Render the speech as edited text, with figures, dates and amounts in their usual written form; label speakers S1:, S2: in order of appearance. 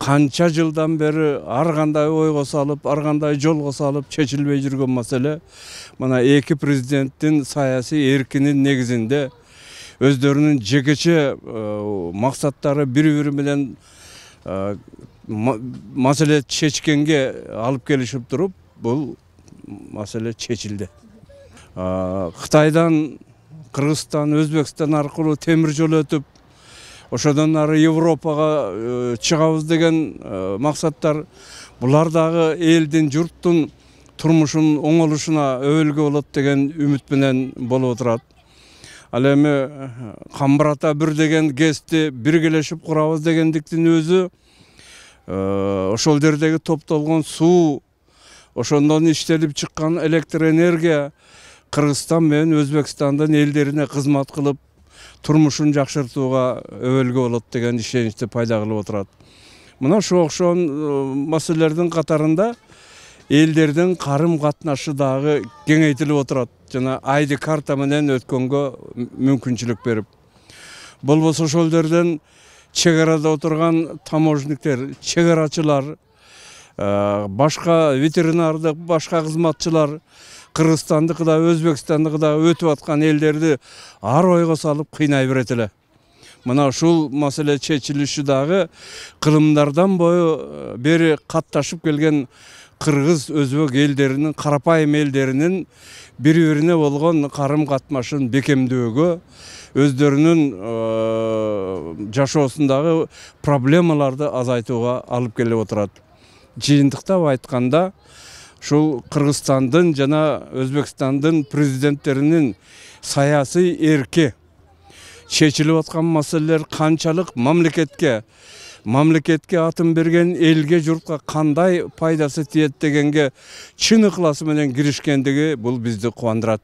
S1: канча жылдан бeri ар кандай ойго салып, ар кандай жолго салып чечилбей жүргөн маселе мына эки президенттин саясий эркинин негизинде өздөрүнүн жекече максаттары бири-бири менен маселе чечкенге алып келишип туруп, бул маселе чечилди. Кытайдан, Кыргызстан, Өзбекстан аркылуу темир жол өтүп, ошодон ары Европага чыгабыз деген максаттар, булар дагы элдин, журттун турмушунун оңолушуна өбөлгө болот деген үмүт менен болуп отурат. Ал эми Камбар-Ата 1 деген ГЭСти биргелешип курабыз дегендиктин өзү, ошол жердеги топтолгон суу, ошондон иштелип чыккан электр энергия Кыргызстан менен Өзбекстандын элдерине кызмат кылып, турмушун жакшыртууга өбөлгө болот деген ишеничти пайда кылып отурат. Мына ошо окшогон маселелердин катарында элдердин карым катнашы дагы кеңейтилип отурат. Жана ID карта менен өткөнгө мүмкүнчүлүк берип. Болбосо ошол жерден чек арада отурган таможниктер, чек арачылар, башка ветеринардык, башка кызматчылар, Кыргызстандыкы да, Өзбекстандыкы да өтүп аткан элдерди ар ойго салып кыйнай берет эле. Мына ушул маселе чечилиши дагы кылымдардан бери катташып келген Кыргыз, Өзбек элдеринин, карапайым элдеринин бири-бирине болгон карым катмашын бекемдөөгө, өздөрүнүн жашоосундагы проблемаларды азайтууга алып келип отурат. Жыйынтыктап айтканда, ушул Кыргызстандын жана Өзбекстандын президенттеринин саясий эрки чечилип аткан маселелер канчалык мамлекетке атын берген элге, журтка кандай пайдасы тиет дегенге чын ыкласы менен киришкендиги бул бизди кубандырат.